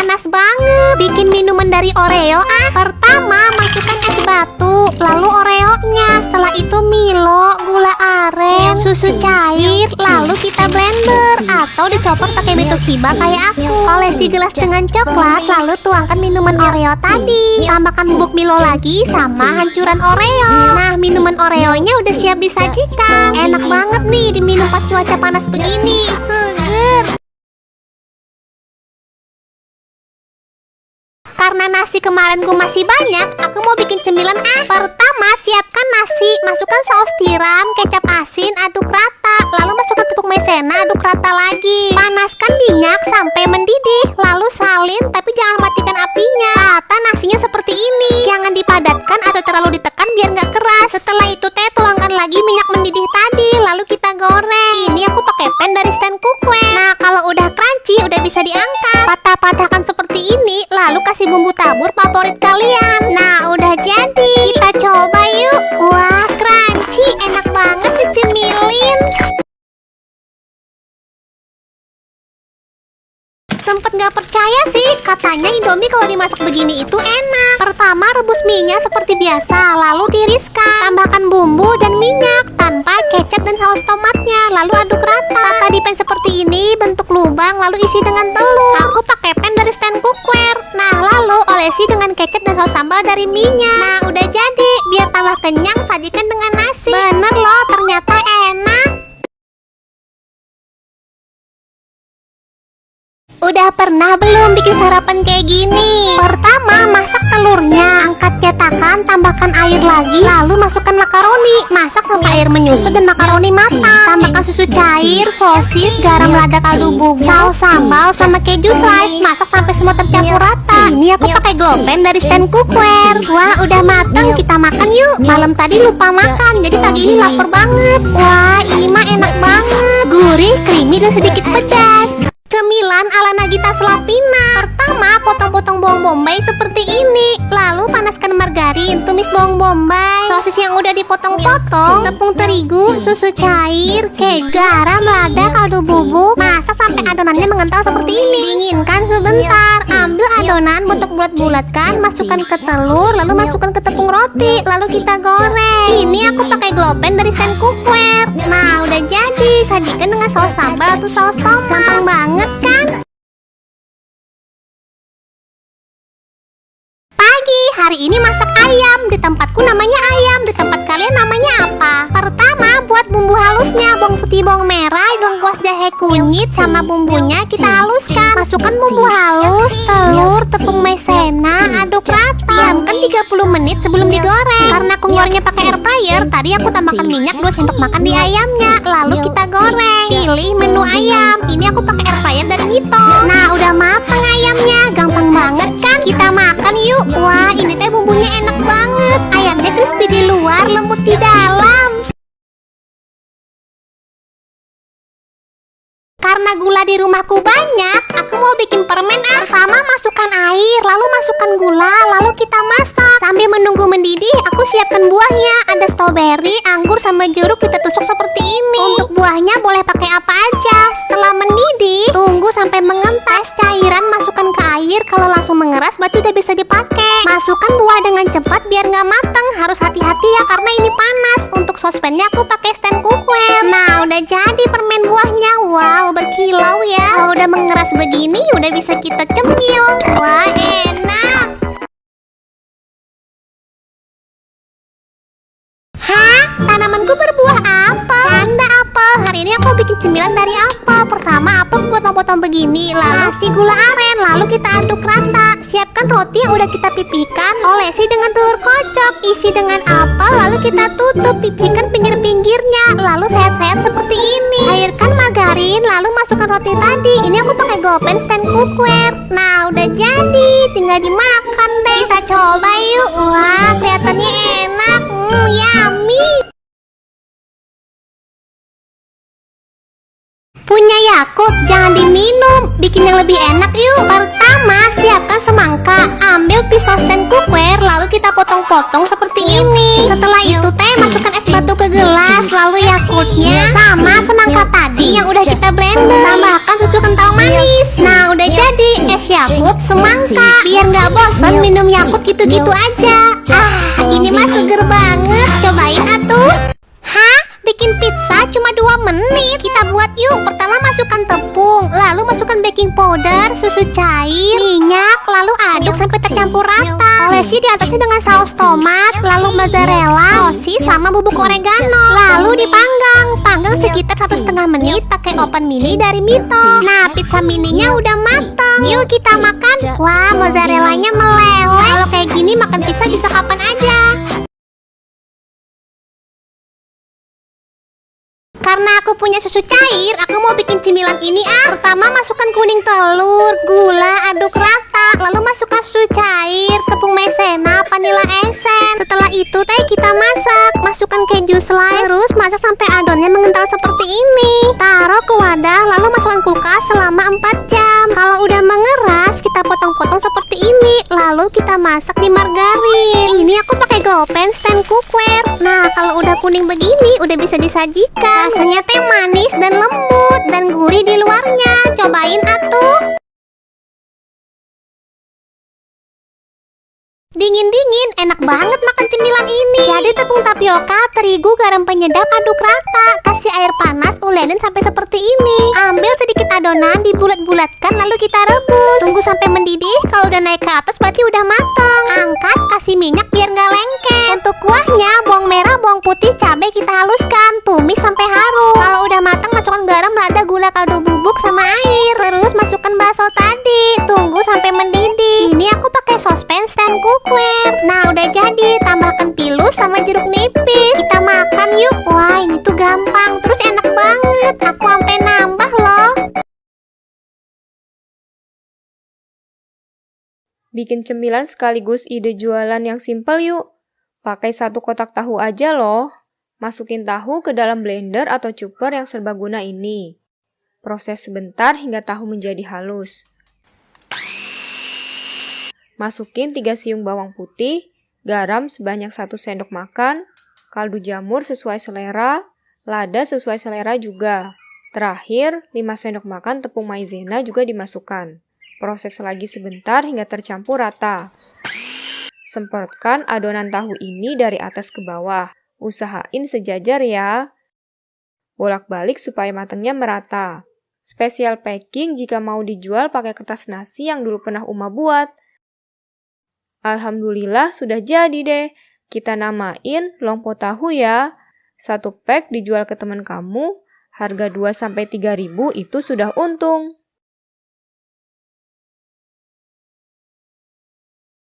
panas banget. Bikin minuman dari Oreo ah. Pertama masukkan es batu, lalu Oreonya. Setelah itu Milo, gula aren, susu cair, lalu kita blender atau dicopot pakai beto Chiba kayak aku. Olesi gelas dengan coklat, lalu tuangkan minuman Oreo tadi. Tambahkan bubuk Milo lagi sama hancuran Oreo. Nah, minuman Oreonya udah siap disajikan. Enak banget nih diminum pas cuaca panas begini. Seger. Karena nasi kemarinku masih banyak, aku mau bikin cemilan ah. Pertama, siapkan nasi, masukkan saus tiram, kecap asin, aduk rata. Lalu masukkan tepung maizena, aduk rata lagi. Panaskan minyak sampai mendidih, lalu salin tapi jangan matikan apinya. Rata nasinya seperti ini. Jangan dipadatkan atau terlalu ditekan biar nggak keras. Setelah itu tuangkan lagi minyak mendidih tadi, lalu kita goreng. Ini aku pakai pan dari stand cookware. Nah, kalau udah crunchy, udah bisa diangkat. Patah-patahkan seperti ini, lalu kasih bumbu tabur favorit kalian. Nah, udah jadi. Kita coba yuk. Wah, crunchy, enak banget dicemilin. Sempet gak percaya sih, katanya Indomie kalau dimasak begini itu enak. Pertama rebus minyak seperti biasa, lalu tiriskan. Tambahkan bumbu dan minyak tanpa kecap dan saus tomatnya, lalu aduk rata. Tata di pan seperti ini, bentuk lubang, lalu isi dengan telur. Aku pakai pan dari stand cookware. Nah, lalu olesi dengan kecap dan saus sambal dari minyak. Nah, udah jadi. Biar tambah kenyang, sajikan dengan nasi. Bener loh, ternyata enak. Udah pernah belum bikin sarapan kayak gini? Pertama, masak telurnya, angkat cetakan, tambahkan air lagi, lalu masukkan makaroni. Masak sampai air menyusut dan makaroni matang. Tambahkan susu cair, sosis, garam lada, kaldu bubuk, saus sambal, sama keju slice. Masak sampai semua tercampur rata. Ini aku pakai globen dari stand cookware. Wah, udah matang, kita makan yuk. Malam tadi lupa makan, jadi pagi ini lapar banget. Wah, ini mah enak banget. Gurih, creamy, dan sedikit pedas. Cemilan ala Nagita Slavina. Pertama, potong-potong bawang bombay seperti ini. Lalu panaskan margarin, tumis bawang bombay, sosis yang udah dipotong-potong, tepung terigu, susu cair, keju, garam, lada, kaldu bubuk. Masak sampai adonannya mengental seperti ini. Dinginkan sebentar. Ambil adonan, bentuk bulat-bulatkan, masukkan ke telur, lalu masukkan ke tepung roti, lalu kita goreng. Ini aku pakai globen dari stand cookware. Nah, udah jadi. Sajikan dengan saus sambal atau saus tomat. Gampang banget kan? Pagi, hari ini masak ayam. Di tempatku namanya ayam, di tempat kalian namanya apa? Pertama, buat bumbu halusnya, bawang putih, bawang merah, lengkuas, jahe, kunyit, sama bumbunya kita haluskan. Masukkan bumbu halus, telur, tepung maizena, aduk rata. Diamkan 30 menit sebelum digoreng. Karena aku gorengnya pakai air fryer, tadi aku tambahkan minyak 2 sendok makan di ayamnya. Lalu kita goreng. Pilih menu ayam. Ini aku pakai air fryer dari Mito. Nah, udah matang ayamnya. Gampang banget kan? Kita makan yuk. Wah, ini teh bumbunya enak banget. Ayamnya crispy di luar, lembut di dalam. Karena gula di rumahku banyak, aku mau bikin permen ah. Pertama masukkan air, lalu masukkan gula, lalu kita masak. Sambil menunggu mendidih, aku siapkan buahnya. Ada stroberi, anggur, sama jeruk kita tusuk seperti ini. Untuk buahnya boleh pakai apa aja. Setelah mendidih, tunggu sampai mengentas. Cairan masukkan ke air, kalau langsung mengeras berarti udah bisa dipakai. Masukkan buah dengan cepat biar nggak matang. Harus hati-hati ya karena ini panas. Untuk sospennya aku pakai stand cookware. Nah, udah jadi permen buahnya. Wow, berkilau ya. Kalau udah mengeras begini, udah bisa kita cemil. Wah, enak. Hah? Tanamanku berbuah apel. Canda apel. Hari ini aku bikin cemilan dari apel. Pertama, apel potong-potong begini, lalu si gula aren, lalu kita aduk rata. Siapkan roti yang udah kita pipihkan, olesi dengan telur kocok, isi dengan apel, lalu kita tutup, pipihkan pinggir-pinggirnya, lalu sayat-sayat seperti ini. Cairkan margarin, lalu masukkan roti tadi. Ini aku pakai globen stand cookware. Nah, udah jadi, tinggal dimakan deh. Kita coba yuk. Wah, kelihatannya enak. Yummy. Punya Yakult, jangan diminum. Bikin yang lebih enak yuk. Pertama, siapkan semangka. Ambil pisau stand cookware, lalu kita potong-potong seperti ini. Setelah itu masukkan es batu ke gelas, lalu Yakultnya sama semangka tadi yang udah kita blender. Tambahkan susu kental manis. Nah, udah jadi es Yakult Yakult semangka. Biar nggak bosan minum Yakult gitu-gitu aja. Ini mah seger banget. Cobain atuh. Hah? Bikin pizza cuma 2 menit. Kita buat yuk. Pertama masukkan tepung, lalu masukkan baking powder, susu cair, minyak, lalu aduk sampai tercampur rata. Olesi di atasnya dengan saus tomat, lalu mozzarella, sosis sama bubuk oregano. Lalu dipanggang. Panggang sekitar 1,5 menit pakai oven mini dari Mito. Nah, pizza mininya udah mateng. Yuk kita makan. Wah, mozzarellanya meleleh. Kalau kayak gini makan pizza bisa kapan aja. Karena aku punya susu cair, aku mau bikin cemilan ini. Pertama masukkan kuning telur, gula, aduk rata. Lalu masukkan susu cair, tepung maizena, vanilla essence. Setelah itu kita masak. Masukkan keju slice, terus masak sampai adonnya mengental seperti ini. Taruh ke wadah, lalu masukkan kulkas selama 4 jam. Kalau udah mengeras, kita potong-potong seperti ini. Lalu kita masak di margarin. Ini aku pakai Golpen stand cookware. Nah, kalau udah kuning begini, udah bisa disajikan. Rasanya teh manis dan lembut dan gurih di luarnya. Cobain atuh. Dingin-dingin, enak banget makan cemilan ini. Jadi tepung tapioka, terigu, garam penyedap, aduk rata. Kasih air panas, ulenin sampai seperti ini. Ambil sedikit adonan, dibulat-bulatkan, lalu kita rebus. Tunggu sampai mendidih, kalau udah naik ke atas berarti udah matang. Angkat, kasih minyak biar nggak lengket. Untuk kuahnya, bawang merah, bawang putih, cabai kita haluskan. Tumis sampai harum. Kalau udah matang, masukkan garam, lada, gula, kaldu bubuk, sama air. Terus masukkan bakso tadi. Tunggu sampai mendidih. Ini aku pakai sospen stand cookware. Nah, udah jadi. Tambahkan pilus sama jeruk nipis. Kita makan yuk. Wah, ini tuh gampang. Terus enak banget. Aku sampai nambah loh. Bikin cemilan sekaligus ide jualan yang simpel yuk. Pakai 1 kotak tahu aja loh. Masukin tahu ke dalam blender atau chopper yang serbaguna ini. Proses sebentar hingga tahu menjadi halus. Masukin 3 siung bawang putih, garam sebanyak 1 sendok makan, kaldu jamur sesuai selera, lada sesuai selera juga. Terakhir, 5 sendok makan tepung maizena juga dimasukkan. Proses lagi sebentar hingga tercampur rata. Semprotkan adonan tahu ini dari atas ke bawah. Usahain sejajar ya. Bolak-balik supaya matangnya merata. Special packing jika mau dijual pakai kertas nasi yang dulu pernah Uma buat. Alhamdulillah sudah jadi deh. Kita namain lompo tahu ya. 1 pack dijual ke teman kamu, harga 2-3 ribu itu sudah untung.